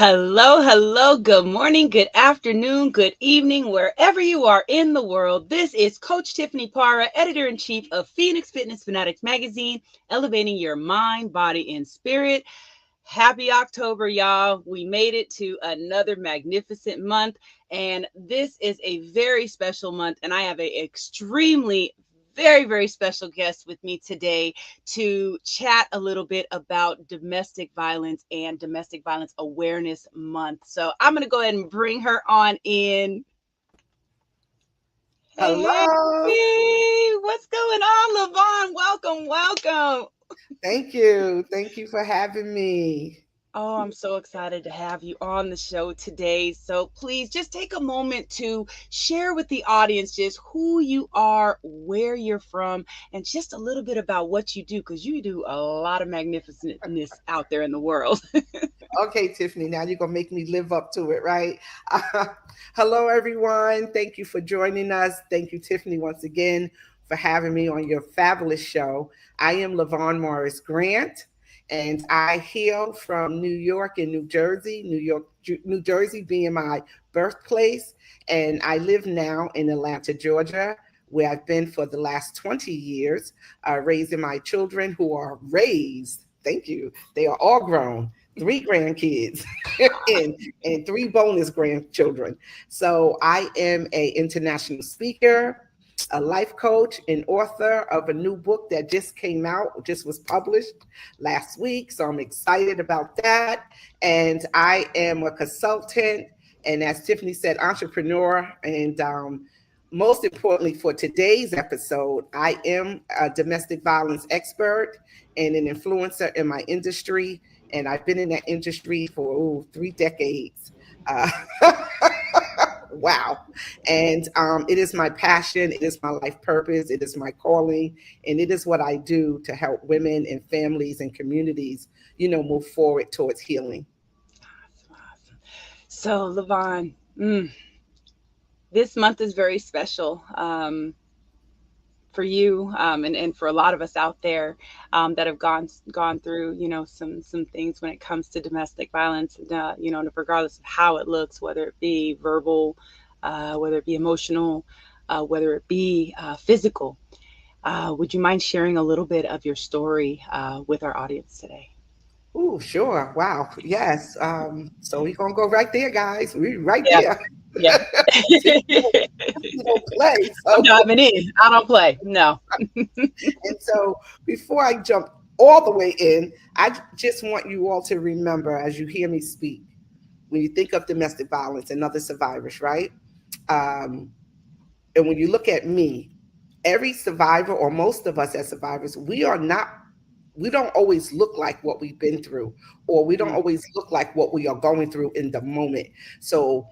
Hello, hello, good morning, good afternoon, good evening, wherever you are in the world. This is Coach Tiffany Parra, editor-in-chief of Fitness Fanatics Magazine, elevating your mind, body, and spirit. Happy October, y'all. We made it to another magnificent month, and this is a very special month, and I have an extremely very special guest with me today to chat a little bit about domestic violence and Domestic Violence Awareness Month. So I'm going to go ahead and bring her on in. Hey, Hello. what's going on, Lavon? Welcome. Thank you. Thank you for having me. Oh, I'm so excited to have you on the show today. So please just take a moment to share with the audience just who you are, where you're from, and just a little bit about what you do, because you do a lot of magnificentness out there in the world. Okay, Tiffany, now you're going to make me live up to it, right? Uh, Hello, everyone. Thank you for joining us. Thank you, Tiffany, once again for having me on your fabulous show. I am Lavon Morris-Grant, and I hail from New York and New Jersey, New Jersey being my birthplace. And I live now in Atlanta, Georgia, where I've been for the last 20 years, raising my children who are raised. Thank you. They are all grown, three grandkids and three bonus grandchildren. So I am a international speaker, a life coach, and author of a new book that just came out, just was published last week. So I'm excited about that. And I am a consultant, and as Tiffany said, entrepreneur. And most importantly, for today's episode, I am a domestic violence expert and an influencer in my industry. And I've been in that industry for 3 decades. Uh, wow. And it is my passion, it is my life purpose, it is my calling, and it is what I do to help women and families and communities, move forward towards healing. Awesome. So, Lavon, this month is very special. For you, and for a lot of us out there that have gone through some things when it comes to domestic violence, regardless of how it looks, whether it be verbal, whether it be emotional, whether it be physical. Would you mind sharing a little bit of your story with our audience today? Oh, sure. Wow. Yes. So we're gonna go right there, guys. We're right Yeah, there. yeah. We don't play. I'm So diving in. I don't play. No. and so before I jump all the way in, I just want you all to remember as you hear me speak, when you think of domestic violence and other survivors, right? Um, and when you look at me, every survivor or most of us as survivors, we don't always look like what we've been through, or we don't Mm, always look like what we are going through in the moment. So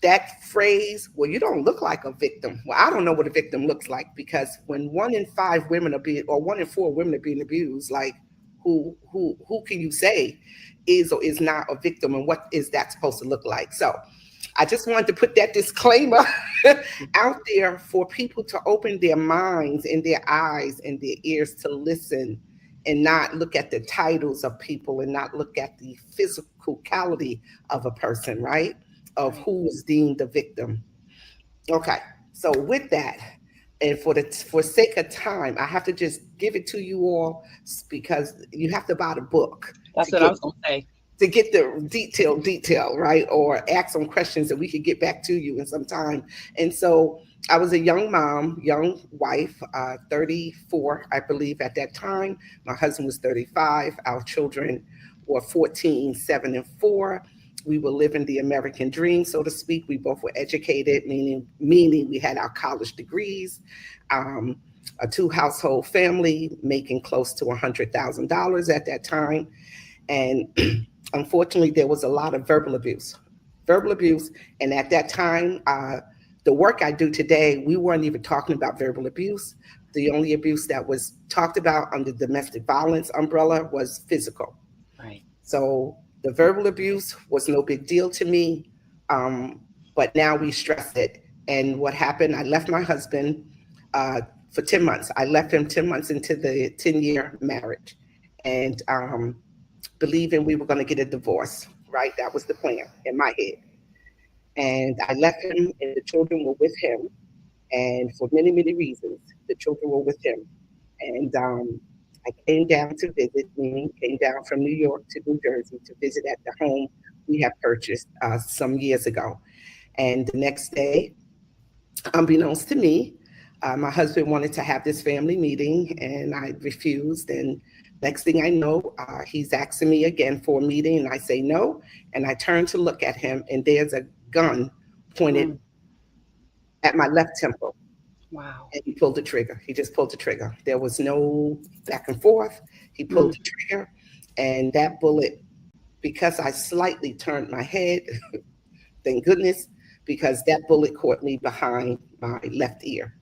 that phrase, well, you don't look like a victim. Well, I don't know what a victim looks like, because when 1 in 5 women are being, or 1 in 4 women are being abused, like who can you say is or is not a victim, and what is that supposed to look like? So I just wanted to put that disclaimer out there for people to open their minds and their eyes and their ears to listen, and not look at the titles of people, and not look at the physicality of a person, right? Of right. who is deemed a victim. Okay. So with that, and for sake of time, I have to just give it to you all, because you have to buy the book That's to what I get was going to say. the detail, right? Or ask some questions that we could get back to you in some time. And so I was a young mom, young wife, 34, I believe, at that time. My husband was 35. Our children were 14, 7, and 4. We were living the American dream, so to speak. We both were educated, meaning we had our college degrees. Um, a two-household family, making close to $100,000 at that time. And unfortunately, there was a lot of verbal abuse. And at that time, the work I do today, we weren't even talking about verbal abuse. The only abuse that was talked about under domestic violence umbrella was physical. Right. So the verbal abuse was no big deal to me. Um, but now we stress it. And what happened, I left my husband uh, for 10 months. I left him 10 months into the 10-year marriage, and believing we were going to get a divorce. right? That was the plan in my head. And I left him, and the children were with him. And for many, many reasons, the children were with him. And I came down to visit, meaning came down from New York to New Jersey to visit at the home we have purchased some years ago. And the next day, unbeknownst to me, my husband wanted to have this family meeting, and I refused. And next thing I know, he's asking me again for a meeting, and I say no. And I turn to look at him, and there's a gun pointed Mm. at my left temple. Wow. And he pulled the trigger. He just pulled the trigger. There was no back and forth. He pulled Mm. the trigger, and that bullet, because I slightly turned my head, thank goodness, because that bullet caught me behind my left ear.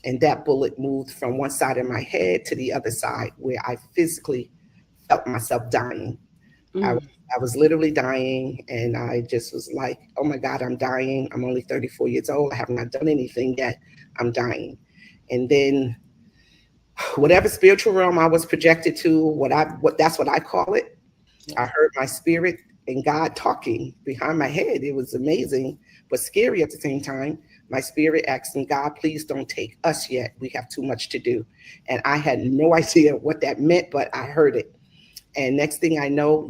And that bullet moved from one side of my head to the other side where I physically felt myself dying. I, Mm. I was literally dying, and I just was like, oh my God, I'm dying. I'm only 34 years old. I have not done anything yet. I'm dying. And then whatever spiritual realm I was projected to, what that's what I call it. I Yes. heard my spirit and God talking behind my head. It was amazing, but scary at the same time. My spirit asking God, please don't take us yet. We have too much to do. And I had no idea what that meant, but I heard it. And next thing I know,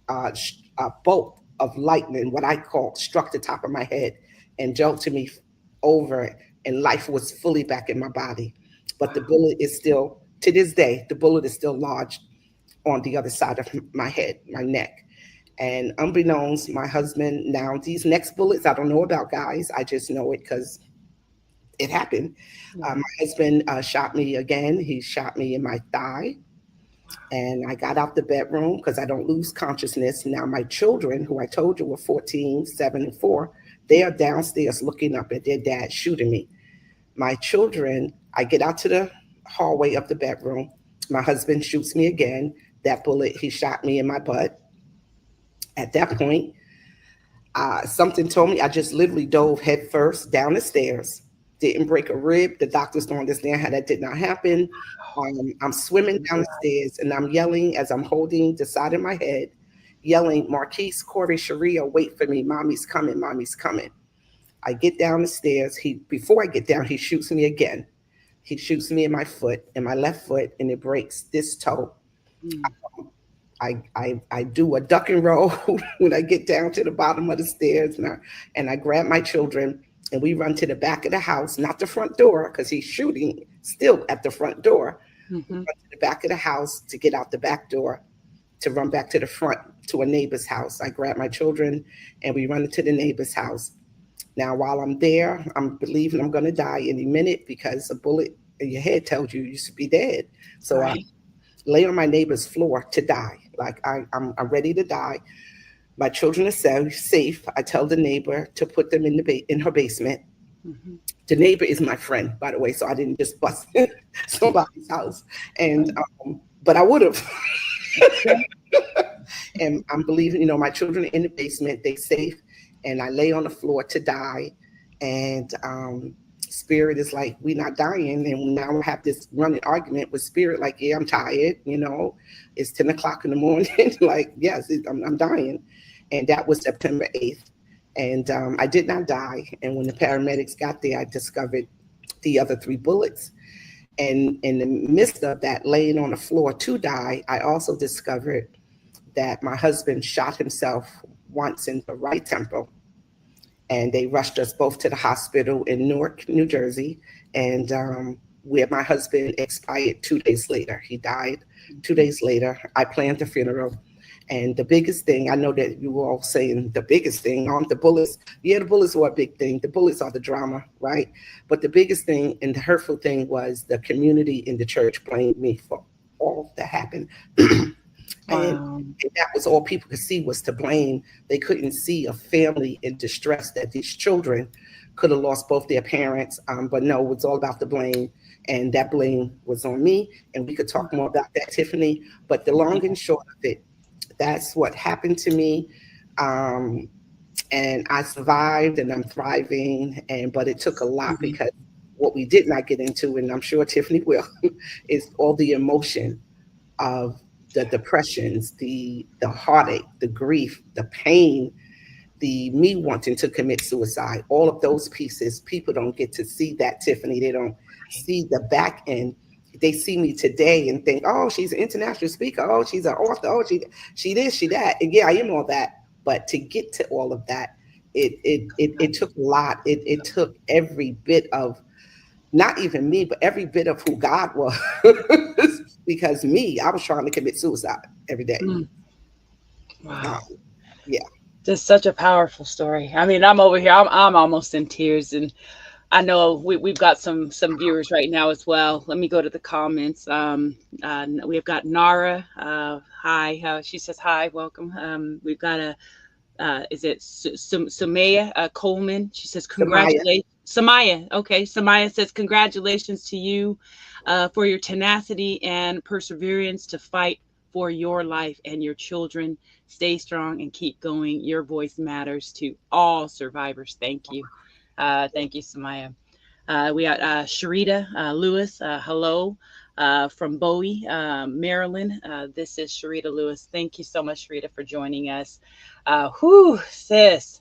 a bolt of lightning, what I call, struck the top of my head and jolted me over, and life was fully back in my body. But the Wow. bullet is still, to this day, the bullet is still lodged on the other side of my head, my neck. And unbeknownst, my husband, now these next bullets, I don't know about, guys. I just know it because it happened. Right. My husband shot me again. He shot me in my thigh. And I got out the bedroom because I don't lose consciousness. Now, my children, who I told you were 14, 7, and 4, they are downstairs looking up at their dad shooting me. My children, I get out to the hallway of the bedroom. My husband shoots me again. That bullet, he shot me in my butt. At that point, something told me I just literally dove head first down the stairs. Didn't break a rib. The doctors don't understand how that did not happen. I'm swimming down the stairs, and I'm yelling as I'm holding the side of my head, yelling, Marquise, Corey, Sharia, wait for me. Mommy's coming. Mommy's coming. I get down the stairs. Before I get down, he shoots me again. He shoots me in my foot, in my left foot, and it breaks this toe. Mm. I do a duck and roll when I get down to the bottom of the stairs, and I grab my children, and we run to the back of the house, not the front door, because he's shooting still at the front door. We Mm-hmm. run to the back of the house to get out the back door to run back to the front to a neighbor's house. I grab my children, and we run into the neighbor's house. Now, while I'm there, I'm believing I'm going to die any minute because a bullet in your head tells you should be dead. So I Right. lay on my neighbor's floor to die. Like I'm ready to die. My children are safe. I tell the neighbor to put them in her basement. Mm-hmm. The neighbor is my friend, by the way, so I didn't just bust somebody's house. And Right. but I would have. Yeah. And I'm believing, my children are in the basement, they safe, and I lay on the floor to die. And spirit is like, we're not dying. And now I have this running argument with spirit, like, yeah, I'm tired, it's 10 o'clock in the morning. Like, yes, I'm dying. And that was September 8th. And I did not die. And when the paramedics got there, I discovered the other 3 bullets. And in the midst of that, laying on the floor to die, I also discovered that my husband shot himself once in the right temple. And they rushed us both to the hospital in Newark, New Jersey, and where my husband expired 2 days later. He died 2 days later. I planned the funeral. And the biggest thing, I know that you were all saying the biggest thing on the bullets. Yeah, the bullets were a big thing. The bullets are the drama, right? But the biggest thing and the hurtful thing was the community in the church blamed me for all that happened. And Wow. that was all people could see was to blame. They couldn't see a family in distress, that these children could have lost both their parents. But no, it was all about the blame. And that blame was on me. And we could talk more about that, Tiffany. But the long and short of it, that's what happened to me. Um, and I survived, and I'm thriving. But it took a lot, Mm-hmm. because what we did not get into, and I'm sure Tiffany will, is all the emotion of the depressions, the heartache, the grief, the pain, the me wanting to commit suicide, all of those pieces, people don't get to see that, Tiffany. They don't see the back end. They see me today and think, oh, she's an international speaker. Oh, she's an author. Oh, she this, she that. And yeah, I am all that. But to get to all of that, it took a lot. It took every bit of, not even me, but every bit of who God was. Because me, I was trying to commit suicide every day. Mm. Um, Wow. yeah. Just such a powerful story. I mean, I'm over here. I'm almost in tears, and I know we've got some viewers right now as well. Let me go to the comments. We've got Nara. Hi. She says hi. Welcome. We've got a is it Sumaya Coleman? She says Samaya. congratulations. Samaya. Okay. Samaya says congratulations to you for your tenacity and perseverance to fight for your life and your children. Stay strong and keep going. Your voice matters to all survivors. Thank you. Thank you, Samaya. We got Sharita Lewis. Hello from Bowie, Maryland. This is Sharita Lewis. Thank you so much, Sharita, for joining us. Whew, sis.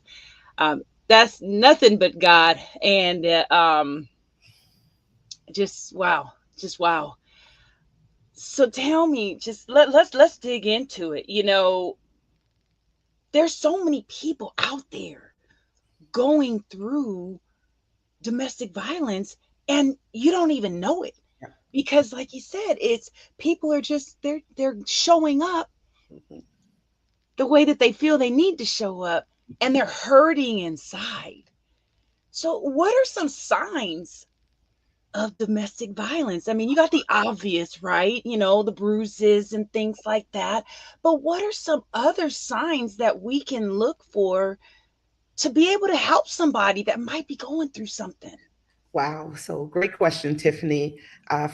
That's nothing but God. And just wow. Just wow. So tell me, just let's dig into it. There's so many people out there going through domestic violence and you don't even know it because like you said, it's people are just they're showing up Mhm. the way that they feel they need to show up and they're hurting inside. So what are some signs of domestic violence? I mean, you got the obvious, right? The bruises and things like that, but what are some other signs that we can look for to be able to help somebody that might be going through something? Wow. So great question, Tiffany.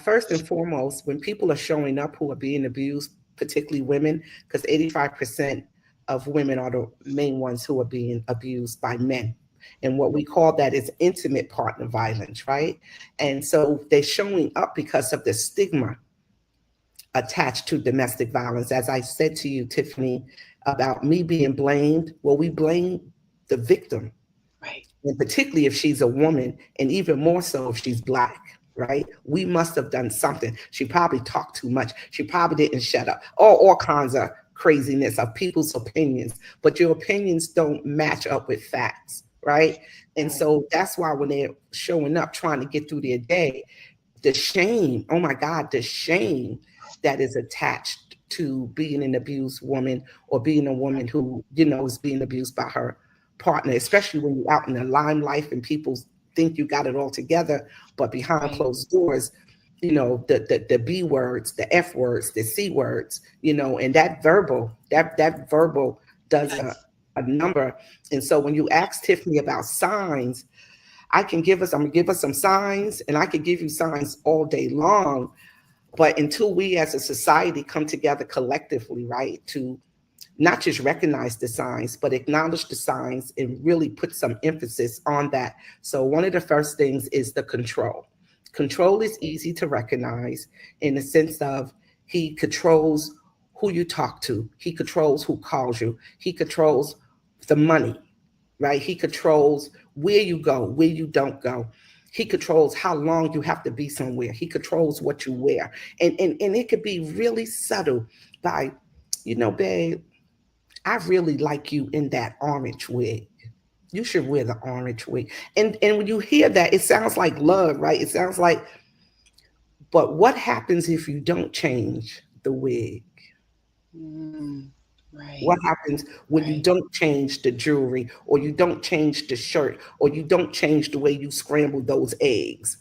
First and foremost, when people are showing up who are being abused, particularly women, because 85% of women are the main ones who are being abused by men. And what we call that is intimate partner violence, right? And so they're showing up because of the stigma attached to domestic violence. As I said to you, Tiffany, about me being blamed, well, we blame the victim, Right. and particularly if she's a woman, and even more so if she's Black, right? We must have done something. She probably talked too much. She probably didn't shut up. All kinds of craziness of people's opinions, but your opinions don't match up with facts, right? And Right. so that's why when they're showing up trying to get through their day, the shame, oh my God, the shame that is attached to being an abused woman or being a woman who, is being abused by her partner, especially when you're out in the limelight and people think you got it all together, but behind Right. closed doors, the B words, the F words, the C words, and that verbal does Yes. a number. And so when you ask Tiffany about signs, I'm gonna give us some signs, and I could give you signs all day long. But until we as a society come together collectively, right, to not just recognize the signs, but acknowledge the signs and really put some emphasis on that. So one of the first things is the control. Control is easy to recognize in the sense of he controls who you talk to, he controls who calls you, he controls the money, right? He controls where you go, where you don't go. He controls how long you have to be somewhere. He controls what you wear. And it could be really subtle by, babe, I really like you in that orange wig. You should wear the orange wig. And when you hear that, it sounds like love, right? It sounds like, but what happens if you don't change the wig? Mm, right. What happens when you Right. don't change the jewelry or you don't change the shirt or you don't change the way you scramble those eggs?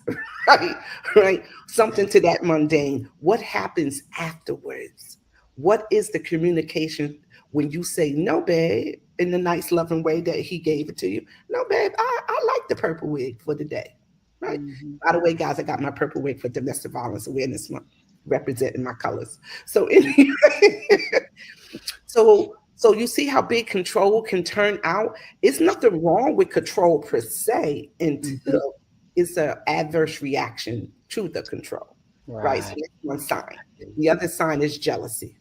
Right? Right? Something to that mundane. What happens afterwards? What is the communication when you say, no, babe, in the nice, loving way that he gave it to you? No, babe, I like the purple wig for the day. Right? Hmm. By the way, guys, I got my purple wig for Domestic Violence Awareness Month, representing my colors. So anyway, so you see how big control can turn out. It's nothing wrong with control per se Hmm. until it's an adverse reaction to the control, right? So Right. that's one sign. The other sign is jealousy.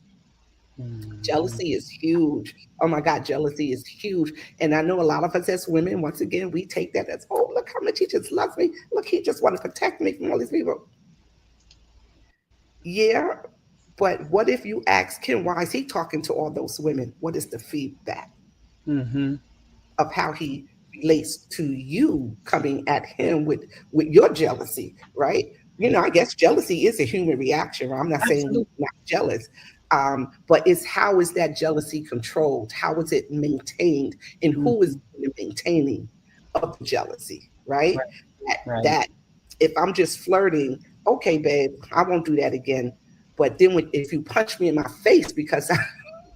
Mhm. Jealousy is huge. Oh my God, jealousy is huge. And I know a lot of us as women, once again, we take that as, oh, look how much he just loves me. Look, he just want to protect me from all these people. Yeah, but what if you ask him, why is he talking to all those women? What is the feedback Mhm. of how he relates to you coming at him with your jealousy, right? I guess jealousy is a human reaction. Right? I'm not saying we're Absolutely. not jealous, but it's how is that jealousy controlled? How is it maintained? And who is Mhm. the maintaining of the jealousy, right? Right. Right. That if I'm just flirting, okay, babe, I won't do that again. But then if you punch me in my face because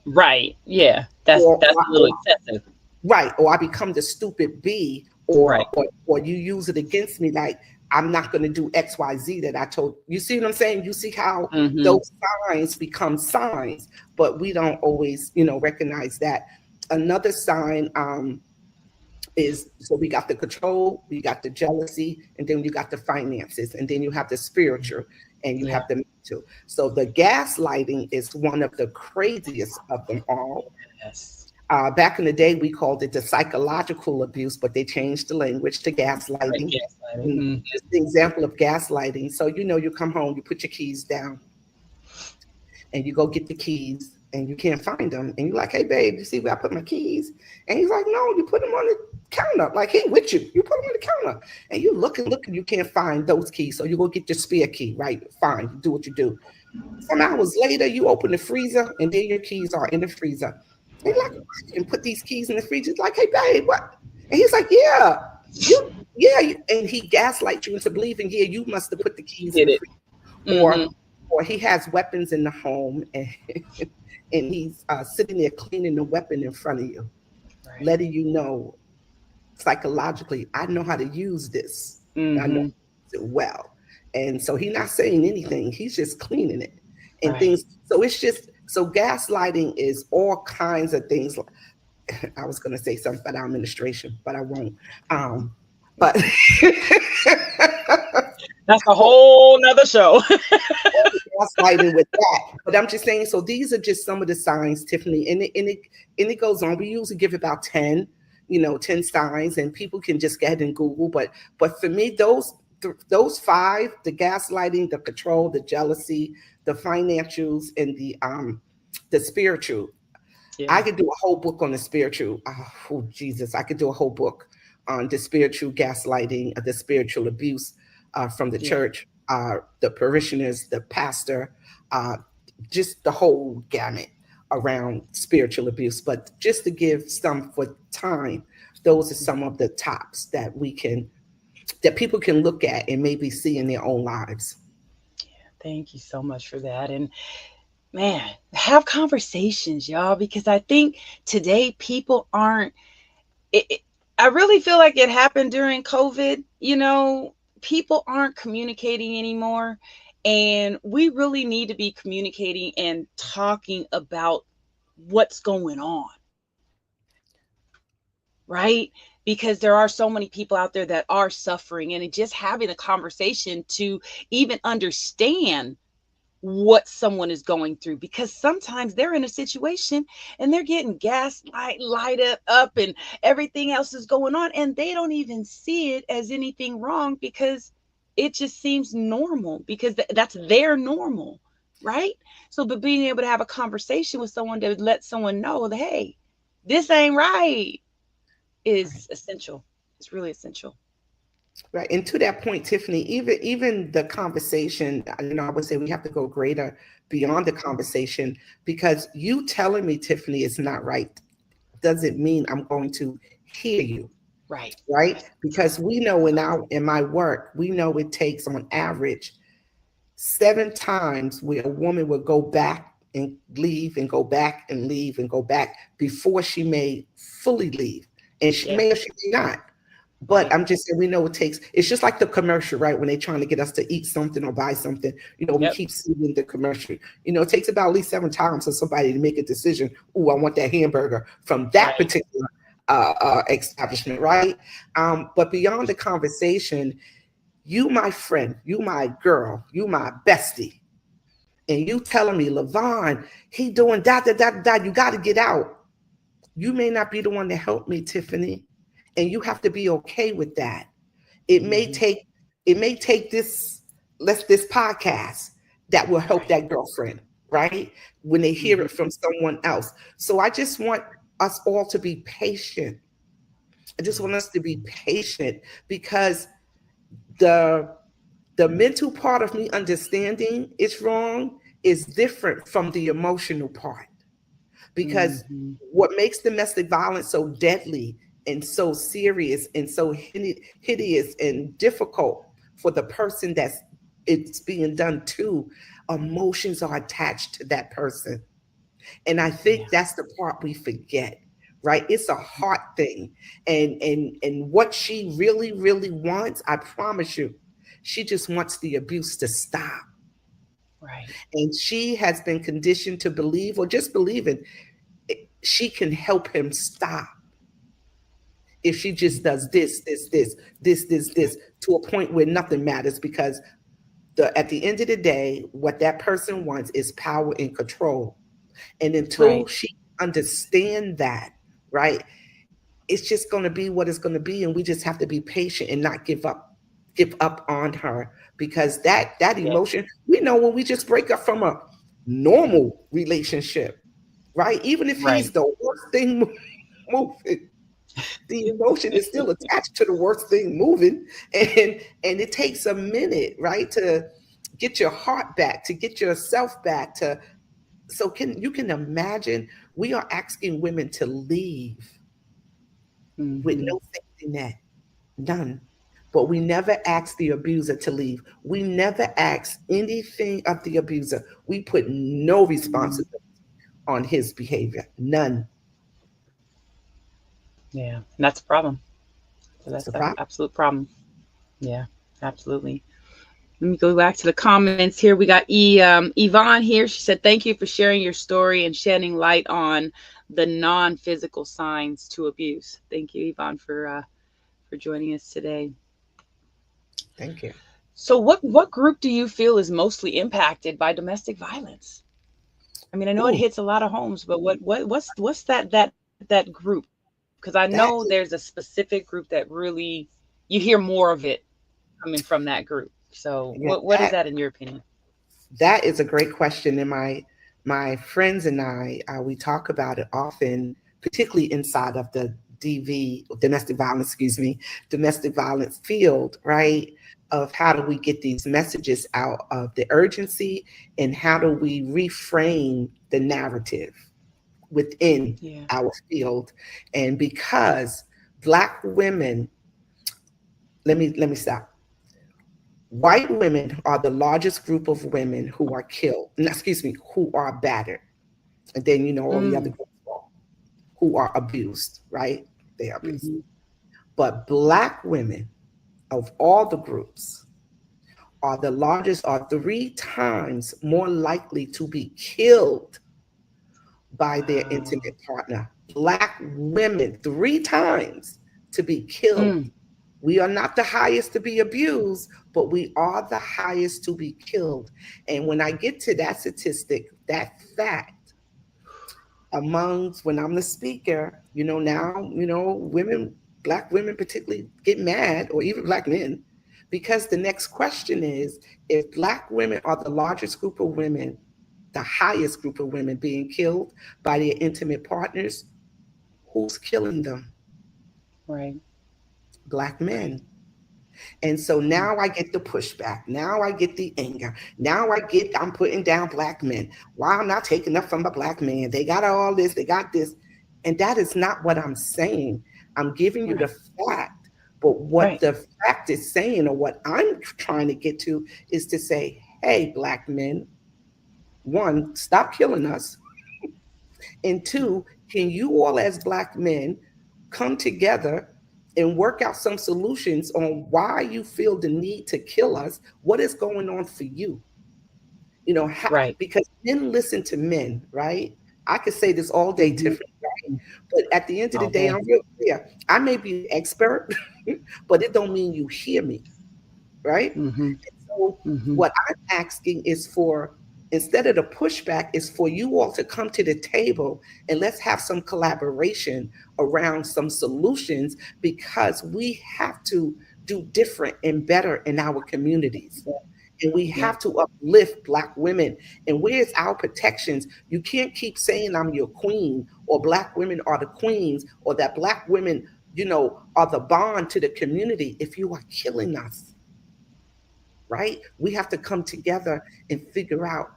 Right. Yeah. That's or, that's a little or excessive. right, or I become the stupid B, Right. or you use it against me like I'm not going to do XYZ that I told you. See what I'm saying? You see how Mhm. those signs become signs, but we don't always, recognize that. Another sign is, so we got the control, we got the jealousy, and then you got the finances, and then you have the spiritual, and you Yeah. have the mental. So the gaslighting is one of the craziest of them all. Yes. Back in the day, we called it the psychological abuse, but they changed the language to Right. gaslighting. Gaslighting. And Mhm. just the example of gaslighting. So, you come home, you put your keys down, and you go get the keys, and you can't find them. And you're like, hey, babe, you see where I put my keys? And he's like, no, you put them on the counter. Like, he with you. You put them on the counter. And you look and look, and you can't find those keys. So you go get your spare key, right? Fine, you do what you do. Some hours later, you open the freezer, and there your keys are in the freezer. And you're like, "Why you put these keys in the freezer?" It's like, hey, babe, what? And he's like, yeah, and he gaslights you into believing, yeah, you must have put the keys in Did the it. freezer. Mhm. Or he has weapons in the home, and and he's sitting there cleaning the weapon in front of you, Right. letting you know psychologically, I know how to use this. I know Mhm. how to use it well. And so he's not saying anything. He's just cleaning it and Right. things. So it's just, so gaslighting is all kinds of things. I was going to say something about administration, but I won't. But That's a whole nother show. gaslighting with that. But I'm just saying, so these are just some of the signs, Tiffany, and it goes on. We usually give about 10, 10 signs, and people can just get ahead and Google. But for me, those five: the gaslighting, the control, the jealousy, the financials, and the spiritual. I Yeah. could do a whole book on the spiritual. Oh, Jesus, I could do a whole book on the spiritual gaslighting, the spiritual abuse from the Yeah. church, the parishioners, the pastor, uh, just the whole gamut around spiritual abuse. But just to give some for time, those are some of the tops that people can look at and maybe see in their own lives. Thank you so much for that. And man, have conversations, y'all, because I think today people aren't it, I really feel like it happened during COVID. People aren't communicating anymore. And we really need to be communicating and talking about what's going on, right? Because there are so many people out there that are suffering, and just having a conversation to even understand what someone is going through, because sometimes they're in a situation and they're getting light up and everything else is going on, and they don't even see it as anything wrong because it just seems normal, because that's their normal, right? So but being able to have a conversation with someone to let someone know that, hey, this ain't right, Right. is essential. It's really essential. Right. And to that point, Tiffany, even the conversation, I would say we have to go greater beyond the conversation, because you telling me, Tiffany, is not right doesn't mean I'm going to hear you. Right. Right. Because we know in my work, we know it takes on average 7 times where a woman would go back and leave and go back and leave and go back before she may fully leave. And she Yeah. may or she may not. But Right. I'm just saying, we know it takes, it's just like the commercial, right? When they're trying to get us to eat something or buy something, we Yep. keep seeing the commercial. It takes about at least 7 times for somebody to make a decision. Oh, I want that hamburger from that Right. particular establishment, right? But beyond the conversation, you, my friend, you, my girl, you, my bestie, and you telling me, Lavon, he doing that, you got to get out. You may not be the one to help me, Tiffany, and you have to be okay with that. It may Hmm. take this this podcast that will help Right. that girlfriend, right? When they hear Hmm. it from someone else. So I just want us all to be patient. I just want us Yes. to be patient because the mental part of me understanding it's wrong is different from the emotional part, because Hmm. what makes domestic violence so deadly and so serious and so hideous and difficult for the person that's it's being done to, emotions are attached to that person. And I think Yeah. that's the part we forget, right? It's a heart thing. And what she really, really wants, I promise you, she just wants the abuse to stop. Right. And she has been conditioned to believe, or just believing, she can help him stop if she just does this to a point where nothing matters, because at the end of the day, what that person wants is power and control. And until Right. she understand that, right, it's just going to be what it's going to be, and we just have to be patient and not give up on her, because that Yeah. emotion, we know when we just break up from a normal relationship, right, even if he's Right. the worst thing moving, the emotion is still attached to the worst thing moving. And it takes a minute, right, to get your heart back, to get yourself back, to so can imagine, we are asking women to leave with Hmm. no safety net, none. But we never ask the abuser to leave. We never ask anything of the abuser. We put no Hmm. responsibility on his behavior, none. Yeah. And that's a problem. So That's that's the an problem. absolute problem. Yeah. Absolutely. Let me go back to the comments here. We got Yvonne here. She said, "Thank you for sharing your story and shedding light on the non-physical signs to abuse." Thank you, Yvonne, for joining us today. Thank you. So, what group do you feel is mostly impacted by domestic violence? I mean, I know it Ooh, hits a lot of homes, but what's that group? Because I know there's a that specific group that really you hear more of it coming from that group. So, yeah, what is that in your opinion? that is a great question. And my friends and I, we talk about it often, particularly inside of the domestic violence, excuse me, domestic violence field, right? Of how do we get these messages out of the urgency, and how do we reframe the narrative within Yeah. our field? And because Black women, let me stop. White women are the largest group of women who are killed, no, excuse me, who are battered. And then, all the other Mm. groups who are abused, right? They are abused. Hmm. But Black women, of all the groups, are the largest, are 3 times more likely to be killed by their Wow. intimate partner. Black women, 3 times to be killed. Mm. We are not the highest to be abused, but we are the highest to be killed. And when I get to that statistic, that fact, amongst when I'm the speaker, now, women, Black women particularly get mad, or even Black men, because the next question is, if Black women are the largest group of women, the highest group of women being killed by their intimate partners, who's killing them? Right. Black Right. men. And so Mm. now I get the pushback. Now I get the anger. Now I'm putting down Black men. Why I'm not taking up from a Black man? They got all this, they got this. And that is not what I'm saying. I'm giving you the Right. fact. But what Right. the fact is saying, or what I'm trying to get to, is to say, hey, Black men, one, stop killing us. And two, can you all as Black men come together and work out some solutions on why you feel the need to kill us? What is going on for you? Right. Because men listen to men, right? I could say this all day, Hmm. Tiffany, right? But at the end of the All day, day. I'm real clear. I may be an expert, but it don't mean you hear me, right? Hmm. So Hmm. what I'm asking is for Instead of the pushback is for you all to come to the table and let's have some collaboration around some solutions, because we have to do different and better in our communities. And we Yeah. have to uplift Black women. And where's our protections? You can't keep saying I'm your queen, or Black women are the queens, or that Black women, are the bond to the community if you are killing us, right? We have to come together and figure out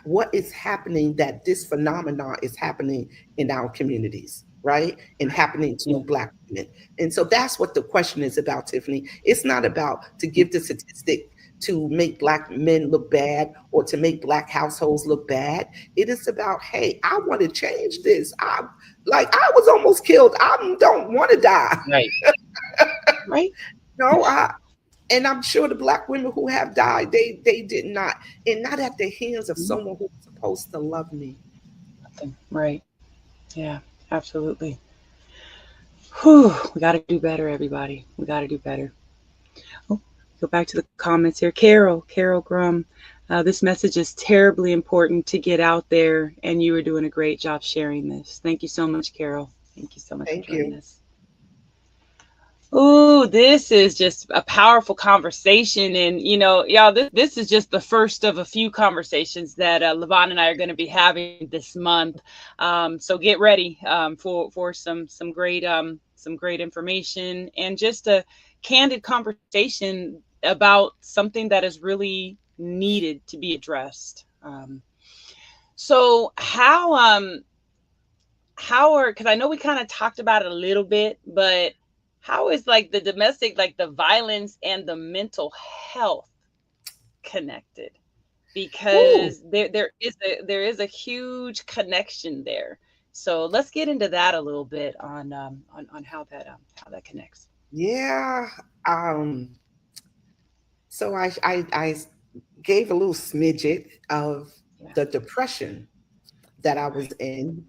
what is happening, that this phenomenon is happening in our communities, right? And happening Yeah. to Black women. And so that's what the question is about, Tiffany. It's not about to give the statistic to make Black men look bad or to make Black households look bad. It is about, hey, I want to change this. I was almost killed. I don't want to die. Right. Right. No, and I'm sure the Black women who have died, they did not, and not at the hands of Mhm. someone who was supposed to love me. Right. Yeah. Absolutely. Whew. We got to do better, everybody. We got to do better. Oh, go back to the comments here. Carol Grum. This message is terribly important to get out there, and you are doing a great job sharing this. Thank you so much, Carol. Thank you so much for Thank joining you. us. Oh, this is just a powerful conversation. And, y'all, this is just the first of a few conversations that Lavon and I are going to be having this month. So get ready for some great information and just a candid conversation about something that is really needed to be addressed. So how are, because I know we kind of talked about it a little bit, but how is like the domestic, like the violence and the mental health connected? Ooh, Because there is a huge connection there. So let's get into that a little bit on how that connects. yeah. Um, so I gave a little smidget of Yeah. the depression that I was Right. in.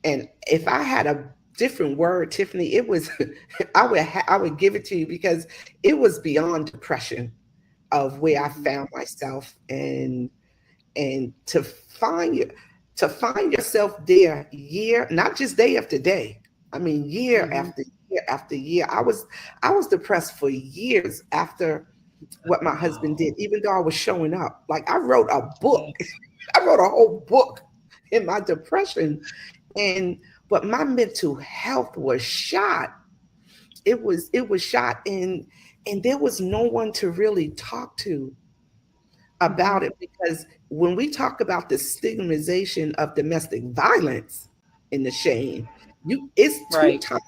And if I had a different word, Tiffany, it was I would give it to you, because it was beyond depression of where I Hmm. found myself. And to find yourself there year, not just day after day, I mean year Hmm. after year after year. I was depressed for years after what my husband Wow. did, even though I was showing up. Like, I wrote a book. Yes. I wrote a whole book in my depression. And but my mental health was shot. It was shot, and there was no one to really talk to Hmm. about it, because when we talk about the stigmatization of domestic violence and the shame, it's two Right. times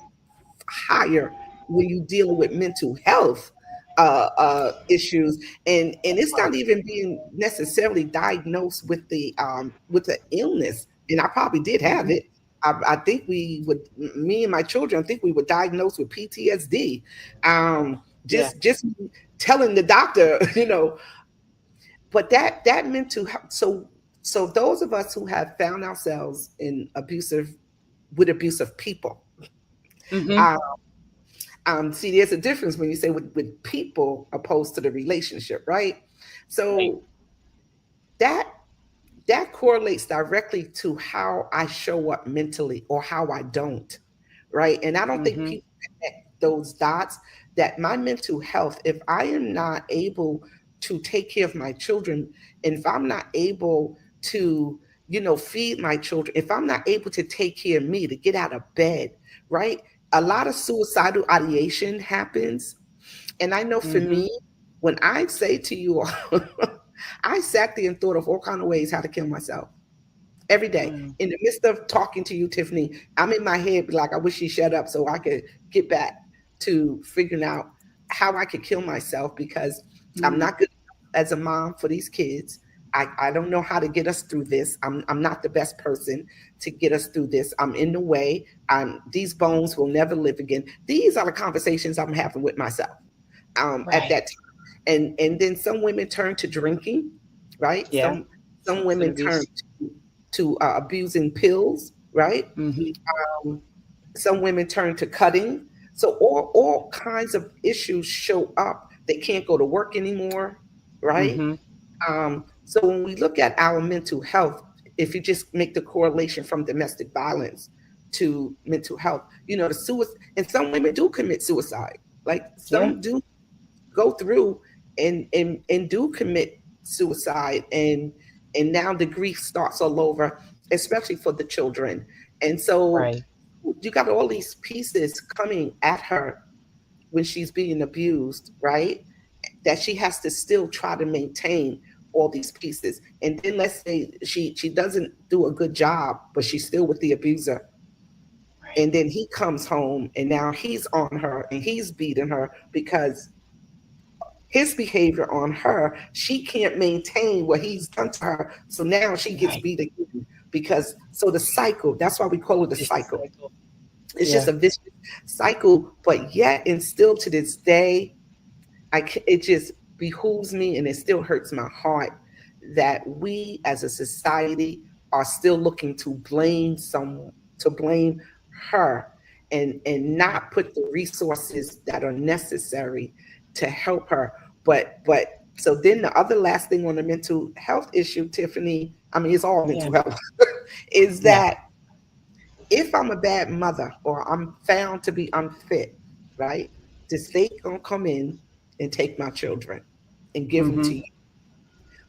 higher when you dealing with mental health issues, and it's not even being necessarily diagnosed with the illness. And I probably did have Hmm. it. I think me and my children, I think we were diagnosed with PTSD. Yeah. Just telling the doctor, but that mental health. So those of us who have found ourselves in abusive people, Hmm. uh, see, there's a difference when you say with people opposed to the relationship, right? Right. So that that correlates directly to how I show up mentally or how I don't, right? And I don't think Hmm. people connect those dots, that my mental health, if I am not able to take care of my children, and if I'm not able to, feed my children, if I'm not able to take care of me, to get out of bed, right? A lot of suicidal ideation happens. And I know for Hmm. me, when I say to you all, I sat there and thought of all kind of ways how to kill myself every day. Wow. In the midst of talking to you, Tiffany, I'm in my head like, I wish she shut up so I could get back to figuring out how I could kill myself, because I'm Mm. not good as a mom for these kids. I don't know how to get us through this. I'm not the best person to get us through this. I'm in the way. These bones will never live again. These are the conversations I'm having with myself at Right. that time. And then some women turn to drinking, right? Yeah. Some Substance women turn abuse. to abusing pills, right? Hmm. Um, some women turn to cutting. So all kinds of issues show up. They can't go to work anymore, right? Hmm. So when we look at our mental health, if you just make the correlation from domestic violence to mental health, the suicide, and some women do commit suicide. Like Yeah. some do go through and do commit suicide, and now the grief starts all over, especially for the children. And so Right. you got all these pieces coming at her when she's being abused, right? That she has to still try to maintain all these pieces. And then let's say she doesn't do a good job, but she's still with the abuser. Right. And then he comes home and now he's on her and he's beating her because his behavior on her, she can't maintain what he's done to her. So now she gets Right. beat again because so the cycle, that's why we call it the Vicious cycle. cycle. It's just Yeah. a vicious cycle, but yet and still to this day, it just behooves me and it still hurts my heart that we as a society are still looking to blame her and Right. not put the resources that are necessary to help her. But so then the other last thing on the mental health issue, Tiffany, I mean it's all Yeah. mental health, is Yeah. that if I'm a bad mother or I'm found to be unfit, right, the state gonna come in and take my children and give them to Mm-hmm. you.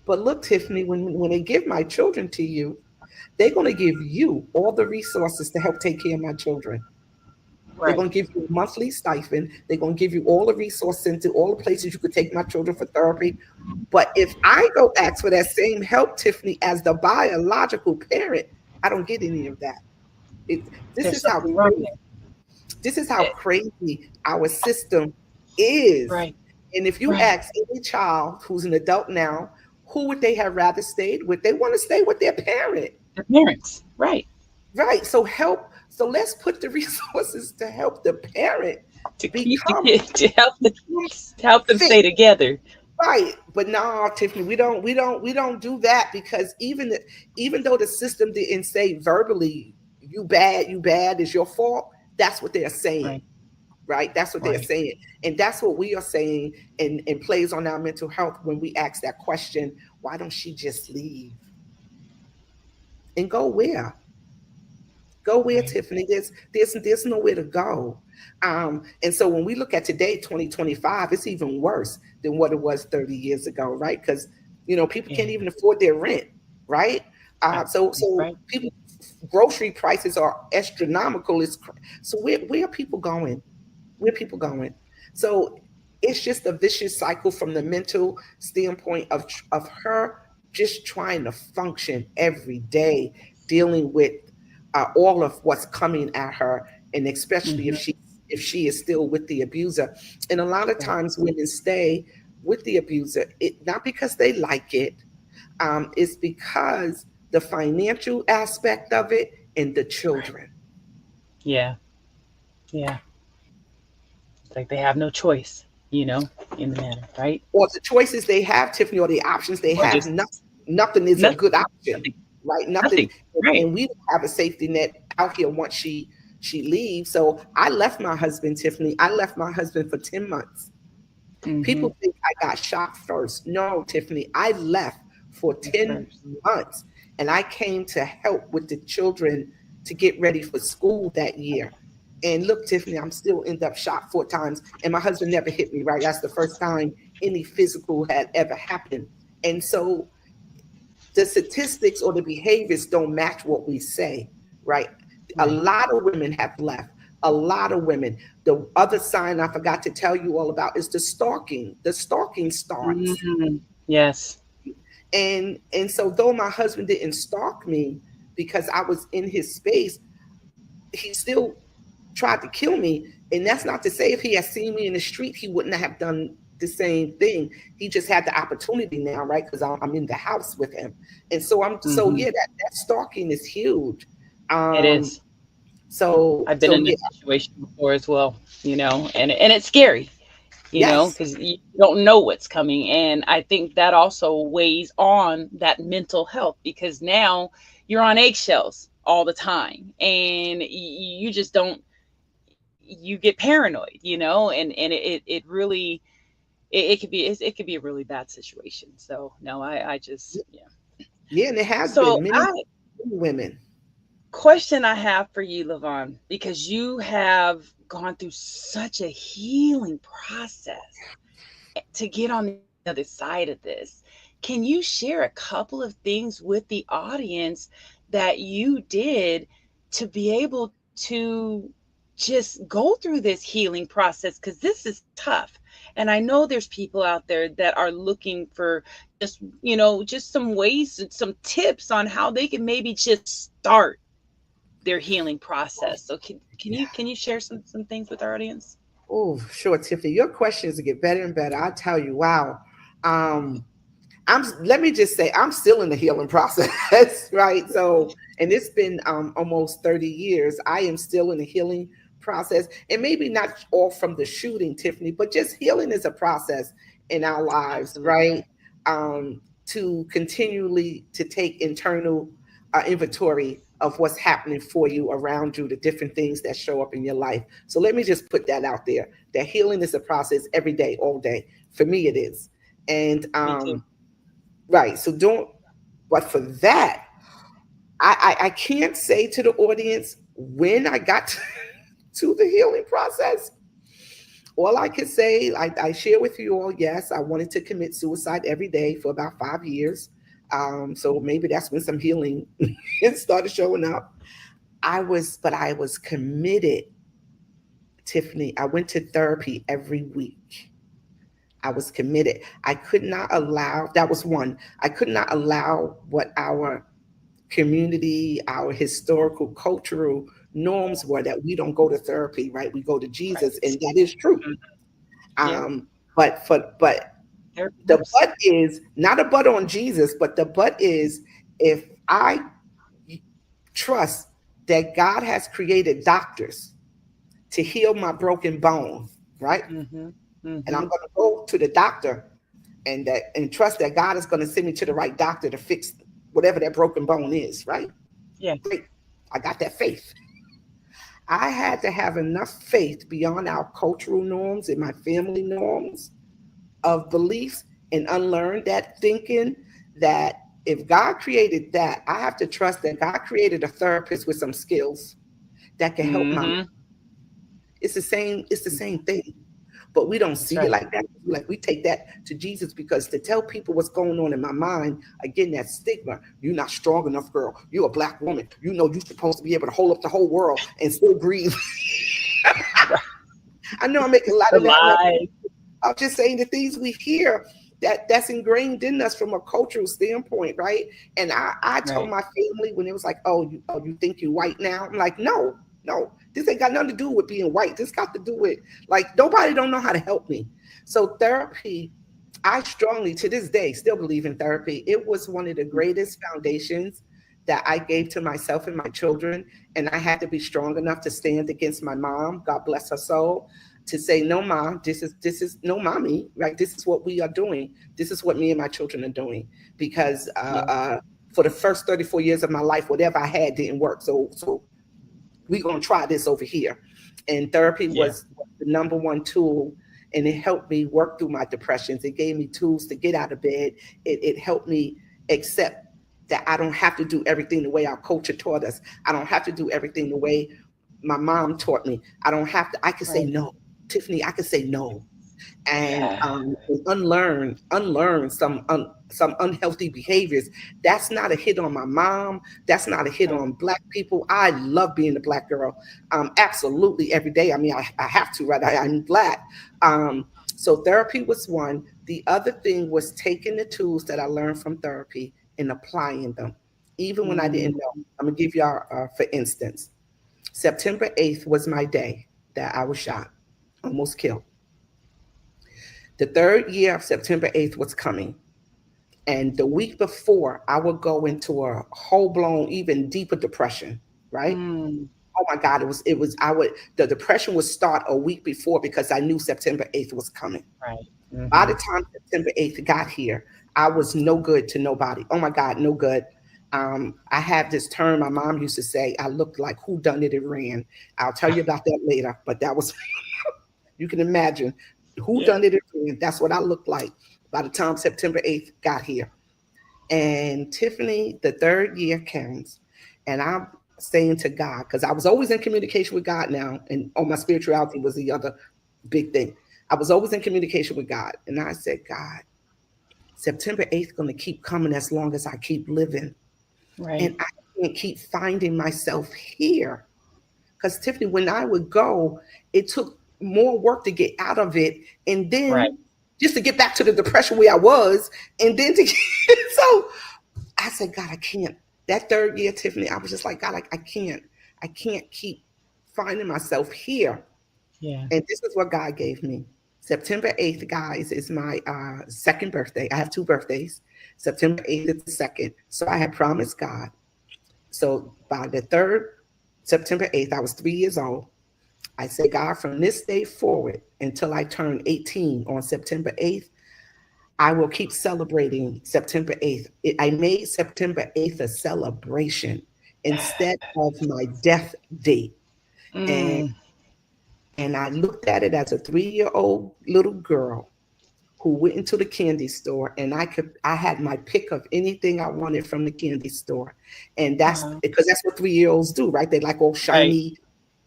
But look, Tiffany, when they give my children to you, they're gonna give you all the resources to help take care of my children. They're Right. gonna give you a monthly stipend. They're gonna give you all the resources into all the places you could take my children for therapy. But if I go ask for that same help, Tiffany, as the biological parent, I don't get any of that. It, this There's is how something wrong crazy This is how there. crazy our system is. Right. And if you Right. ask any child who's an adult now, who would they have rather stayed with? They want to stay with their parent, The parents. Right. right? So help. So let's put the resources to help the parent To keep the become kid, to help the kids, to help them fit. stay together. Right, but no, Tiffany, we don't do that because even though the system didn't say verbally, you bad, it's your fault. That's what they're saying, Right. right? That's what they're Right. saying. And that's what we are saying and plays on our mental health when we ask that question, why don't she just leave and go where? Go where, Right. Tiffany? There's nowhere to go. And so when we look at today, 2025, it's even worse than what it was 30 years ago, right? Because people can't Yeah. even afford their rent, right? Absolutely. So Right. people grocery prices are astronomical. So where are people going? Where are people going? So it's just a vicious cycle from the mental standpoint of her just trying to function every day, dealing with all of what's coming at her, and especially Mm-hmm. if she is still with the abuser. And a lot of Right. times women stay with the abuser, not because they like it, it's because the financial aspect of it and the Right. children. Yeah. Yeah. It's like they have no choice, in the matter. Right. Or the choices they have, Tiffany, or the options they Or have, just nothing is a nothing. good option, Nothing. right? Nothing, Nothing. Right. and we don't have a safety net out here once she leaves. So I left my husband, Tiffany. I left my husband for 10 months. Mm-hmm. People think I got shot first. No, Tiffany, I left for At 10 first. months and I came to help with the children to get ready for school that year. And look, Tiffany, I'm still end up shot 4 times, and my husband never hit me, right? That's the first time any physical had ever happened. And so the statistics or the behaviors don't match what we say, right? A Right. lot of women have left. A lot of women. The other sign I forgot to tell you all about is the stalking. The stalking starts. Mm, yes. And so though my husband didn't stalk me because I was in his space, he still tried to kill me. And that's not to say if he had seen me in the street, he wouldn't have done the same thing. He just had the opportunity now, right? Because I'm in the house with him. And so Mm-hmm. yeah, that stalking is huge. It Um, is. I've been so in yeah, this situation before as well, and it's scary, yes, because you don't know what's coming. And I think that also weighs on that mental health because now you're on eggshells all the time and you just don't, you get paranoid, and it really it could be a really bad situation. So no, I just yeah. Yeah, and it has So been many I women. question I have for you, Lavon, because you have gone through such a healing process to get on the other side of this. Can you share a couple of things with the audience that you did to be able to just go through this healing process? Because this is tough. And I know there's people out there that are looking for just, just some ways and some tips on how they can maybe just start their healing process. So can you share some things with our audience? Oh, sure, Tiffany. Your questions get better and better. I tell you, wow. Um, let me just say I'm still in the healing process, right? So, and it's been almost 30 years. I am still in the healing process, and maybe not all from the shooting, Tiffany, but just healing is a process in our lives, Absolutely. right? To continually to take internal inventory of what's happening for you around you, the different things that show up in your life. So let me just put that out there. That healing is a process every day, all day. For me, it is. And Me too. right. So don't, but for that, I can't say to the audience when I got to the healing process. All I can say, I share with you all, yes, I wanted to commit suicide every day for about 5 years. So maybe that's when some healing started showing up. But I was committed, Tiffany. I went to therapy every week. I was committed. I could not allow, that was one, I could not allow what our community, our historical, cultural norms were that we don't go to therapy, right? We go to Jesus, Right. and that is true. Mhm. Yeah. But Therapy the works. but is not a but on Jesus, but the but is if I trust that God has created doctors to heal my broken bone, right? Mhm. And I'm Mhm. going to go to the doctor and trust that God is going to send me to the right doctor to fix whatever that broken bone is, right? Yeah. Great. I got that faith. I had to have enough faith beyond our cultural norms and my family norms of beliefs and unlearn that thinking that if God created that, I have to trust that God created a therapist with some skills that can help my. Mhm. It's the same. It's the same thing, but we don't That's see it right. like that. Like we take that to Jesus because to tell people what's going on in my mind, again, that stigma. You're not strong enough, girl. You're a black woman. You know you're supposed to be able to hold up the whole world and still breathe. Right. I know I'm making a lot The of that. lies. I'm just saying the things we hear that's ingrained in us from a cultural standpoint, right? And I told Right. my family when it was like, oh, you think you're white now? I'm like, no, no, this ain't got nothing to do with being white. This got to do with like nobody don't know how to help me. So therapy, I strongly to this day still believe in therapy. It was one of the greatest foundations that I gave to myself and my children. And I had to be strong enough to stand against my mom, God bless her soul, to say, no, mom, this is no mommy, right? This is what we are doing. This is what me and my children are doing. Because Yeah. for the first 34 years of my life, whatever I had didn't work. So we're gonna try this over here. And therapy Yeah. was the number one tool, and it helped me work through my depressions. It gave me tools to get out of bed. It helped me accept that I don't have to do everything the way our culture taught us. I don't have to do everything the way my mom taught me. I don't have to. I could say Right. no, Tiffany. I could say no and Yeah. unlearn some unhealthy behaviors. That's not a hit on my mom. That's not a hit Right. on black people. I love being a black girl, absolutely every day. I mean, I have to, right? I'm black. So therapy was one. The other thing was taking the tools that I learned from therapy and applying them, even when I didn't Mm. know. I'm gonna give y'all, for instance, September 8th was my day that I was shot, almost killed. The third year of September 8th was coming. And the week before, I would go into a whole blown, even deeper depression, right? Mm. Oh my God, the depression would start a week before because I knew September 8th was coming. Right. By the Mhm. time September 8th got here, I was no good to nobody. Oh my God, no good. I had this term my mom used to say, I looked like who done it and ran. I'll tell you about that later, but that was, you can imagine. Who Yeah. done it again? That's what I looked like by the time September 8th got here. And Tiffany, the third year comes, and I'm saying to God, because I was always in communication with God now, and my spirituality was the other big thing. I was always in communication with God. And I said, God, September 8th going to keep coming as long as I keep living. And Right. I can't keep finding myself here. Because Tiffany, when I would go, it took more work to get out of it. And Right. then just to get back to the depression where I was. And then to get, so I said, God, I can't. That third year, Tiffany, I was just like, God, I can't. I can't keep finding myself here. Yeah. And this is what God gave me. September 8th, guys, is my second birthday. I have two birthdays. September 8th is the second. So I had promised God. So by the third, September 8th, I was 3 years old. I said, God, from this day forward until I turn 18 on September 8th, I will keep celebrating September 8th. I made September 8th a celebration instead of my death date. And Mm. and I looked at it as a 3-year-old little girl who went into the candy store, and I had my pick of anything I wanted from the candy store. And that's Wow. because that's what 3-year-olds do, right? They like all Right. shiny,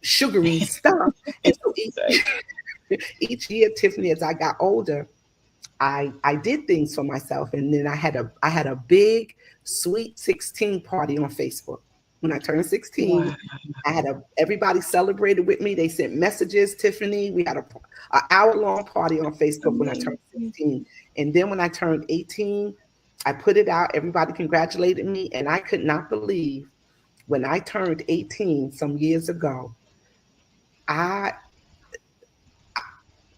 sugary stuff. And so Right. each year, Tiffany, as I got older, I did things for myself, and then I had a big sweet 16 party on Facebook. When I turned 16, Wow. everybody celebrated with me. They sent messages, Tiffany. We had a hour-long party on Facebook when I turned Amazing. 16. And then when I turned 18, I put it out. Everybody congratulated me, and I could not believe when I turned 18 some years ago, I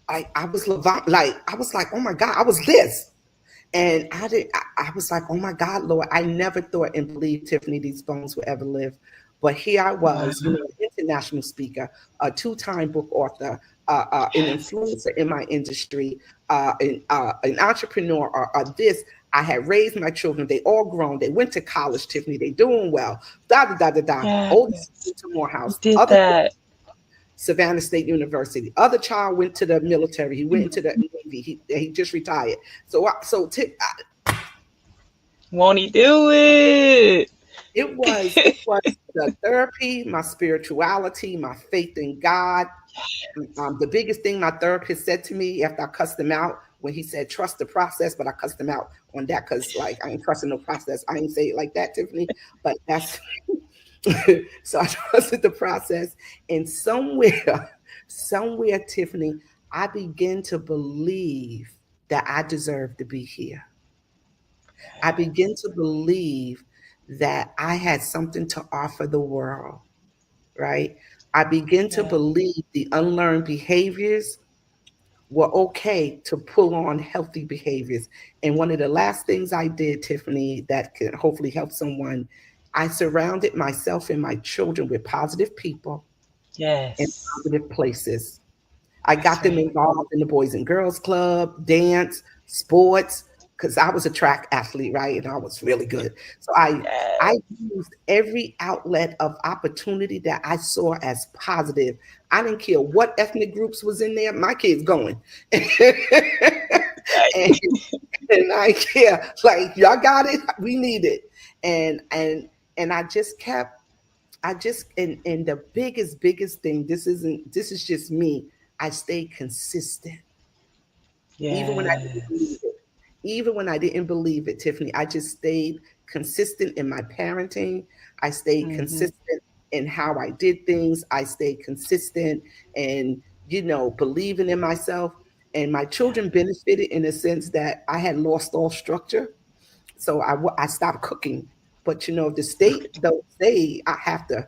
I was like, I was like, oh my God, I was this. And I was like, oh my God, Lord, I never thought and believed, Tiffany, these bones would ever live. But here I Wow. was, an international speaker, a two-time book author, an Yes. influencer in my industry, an entrepreneur, or this. I had raised my children. They all grown. They went to college, Tiffany. They doing well. Da da da da da. Oldest Yes. went to You Morehouse. did Other that. Savannah State University. Other child went to the military. He went into the Navy. He just retired. Won't he do it? It was the therapy, my spirituality, my faith in God. The biggest thing my therapist said to me after I cussed him out when he said trust the process, but I cussed him out on that because like I ain't trusting no process. I ain't say it like that, Tiffany, but that's so I trusted the process. And somewhere, Tiffany, I began to believe that I deserved to be here. I began to believe that I had something to offer the world, right? I began to Yeah. believe the unlearned behaviors were okay to pull on healthy behaviors. And one of the last things I did, Tiffany, that could hopefully help someone, I surrounded myself and my children with positive people in Yes. positive places. I That's got them right. involved in the Boys and Girls Club, dance, sports, because I was a track athlete, right? And I was really good. So I Yes. used every outlet of opportunity that I saw as positive. I didn't care what ethnic groups was in there. My kids going. and, Right. and I care. Like, y'all got it. We need it. And I just kept and the biggest thing, this is just me. I stayed consistent. Even when I didn't believe Yes. it. Even when I didn't believe it, Tiffany, I just stayed consistent in my parenting. I stayed Hmm. consistent in how I did things. I stayed consistent and, believing in myself. And my Yeah. children benefited in the sense that I had lost all structure. So I stopped cooking. But, the state don't say I have to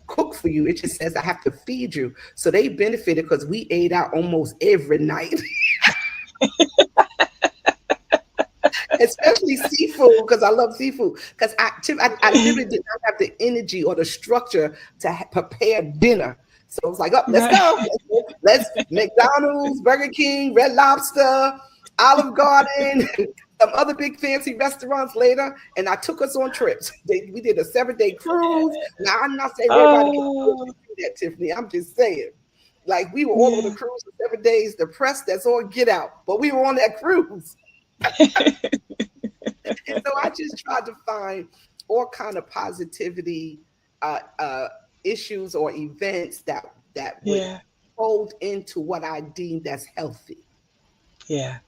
cook for you. It just says I have to feed you. So they benefited because we ate out almost every night. Especially seafood because I love seafood. Because I literally did not have the energy or the structure to prepare dinner. So it was like, oh, let's Right. go. Let's McDonald's, Burger King, Red Lobster, Olive Garden, some other big fancy restaurants later. And I took us on trips. We did a 7-day cruise. Now, I'm not saying everybody can Oh, do that, Tiffany. I'm just saying. Like we were all on the Yeah. cruise for 7 days, depressed, that's all get out. But we were on that cruise. And so I just tried to find all kind of positivity issues or events that would Yeah. fold into what I deemed as healthy. Yeah.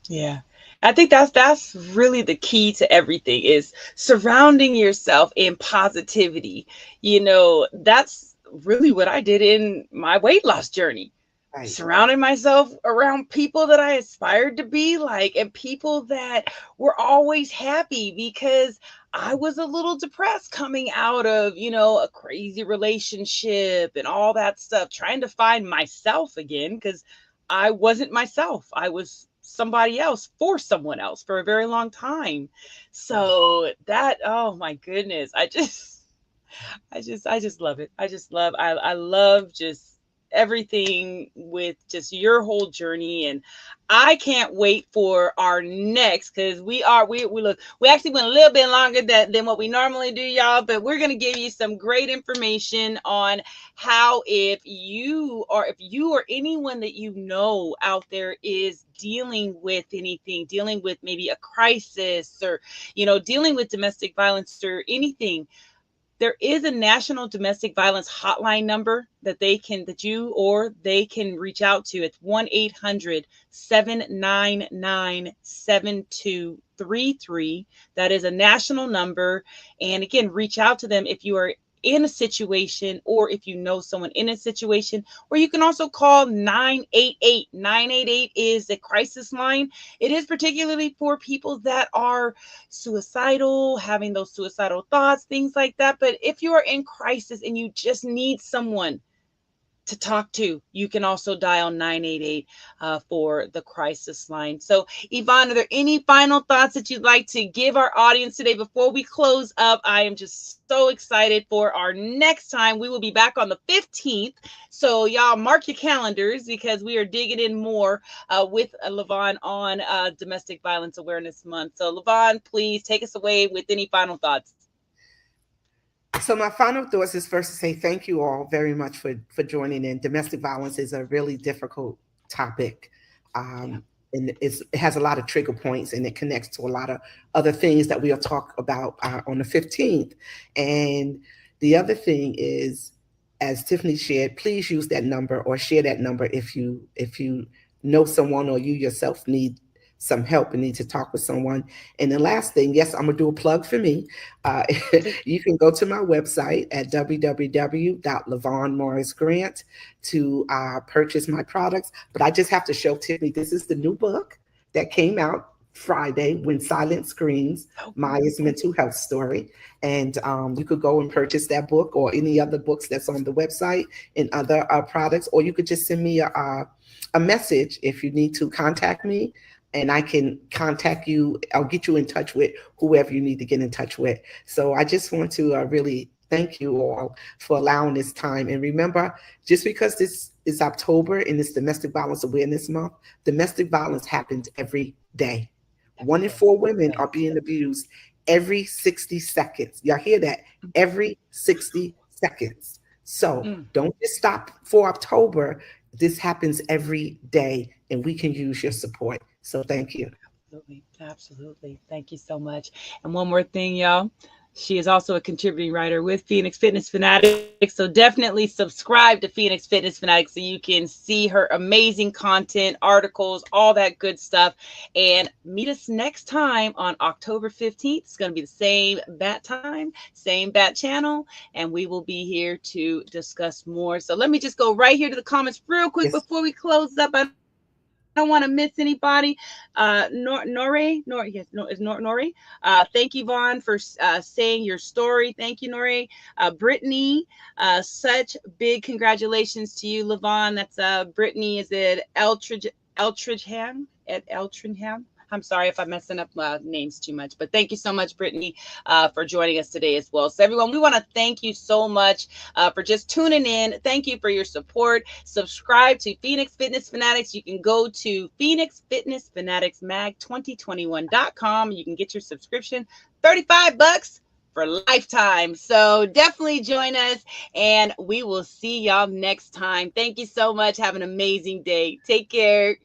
Yeah. I think that's really the key to everything is surrounding yourself in positivity. That's really what I did in my weight loss journey. Right. Surrounding myself around people that I aspired to be like and people that were always happy because I was a little depressed coming out of, a crazy relationship and all that stuff, trying to find myself again because I wasn't myself. I was somebody else for someone else for a very long time. So that, oh my goodness, I just love it. I love just everything with just your whole journey. And I can't wait for our next because we actually went a little bit longer than what we normally do, y'all, but we're gonna give you some great information on how if you or anyone that you know out there is dealing with anything, dealing with maybe a crisis or dealing with domestic violence or anything, there is a national domestic violence hotline number that you or they can reach out to. It's 1-800-799-7233. That is a national number. And again, reach out to them if you are in a situation or if you know someone in a situation, or you can also call 988. 988 is the crisis line. It is particularly for people that are suicidal, having those suicidal thoughts, things like that. But if you are in crisis and you just need someone to talk to, you can also dial 988 for the crisis line. So, Yvonne, are there any final thoughts that you'd like to give our audience today before we close up? I am just so excited for our next time. We will be back on the 15th. So, y'all mark your calendars because we are digging in more with Lavon on Domestic Violence Awareness Month. So, Lavon, please take us away with any final thoughts. So my final thoughts is first to say thank you all very much for joining in. Domestic violence is a really difficult topic. Yeah. And it has a lot of trigger points and it connects to a lot of other things that we'll talk about on the 15th. And the other thing is, as Tiffany shared, please use that number or share that number if you know someone or you yourself need some help and need to talk with someone. And the last thing, yes, I'm gonna do a plug for me. Uh, you can go to my website at www.lavonmorrisgrant to purchase my products. But I just have to show Tiffany, this is the new book that came out Friday, When Silence Screams, Oh, Maya's Mental Health Story. And you could go and purchase that book or any other books that's on the website and other products, or you could just send me a message if you need to contact me, and I can contact you. I'll get you in touch with whoever you need to get in touch with. So I just want to really thank you all for allowing this time. And remember, just because this is October and it's Domestic Violence Awareness Month, domestic violence happens every day. every One in day. four It women are does. being abused every 60 seconds. Y'all hear that? Every 60 seconds. So Mm. don't just stop for October. This happens every day, and we can use your support. So thank you. Absolutely. Absolutely. Thank you so much. And one more thing, y'all. She is also a contributing writer with Phoenix Fitness Fanatics. So definitely subscribe to Phoenix Fitness Fanatics so you can see her amazing content, articles, all that good stuff. And meet us next time on October 15th. It's going to be the same bat time, same bat channel, and we will be here to discuss more. So let me just go right here to the comments real quick Yes. before we close up. I don't want to miss anybody. Nore, yes, no, is Nore. Thank you, Vaughn, for saying your story. Thank you, Nore. Brittany, such big congratulations to you, Lavon. That's Brittany. Is it Eltridgeham at Eltringham? I'm sorry if I'm messing up names too much, but thank you so much, Brittany, for joining us today as well. So, everyone, we want to thank you so much for just tuning in. Thank you for your support. Subscribe to Phoenix Fitness Fanatics. You can go to Phoenix Fitness Fanatics Mag 2021.com. You can get your subscription, $35 for lifetime. So definitely join us and we will see y'all next time. Thank you so much. Have an amazing day. Take care.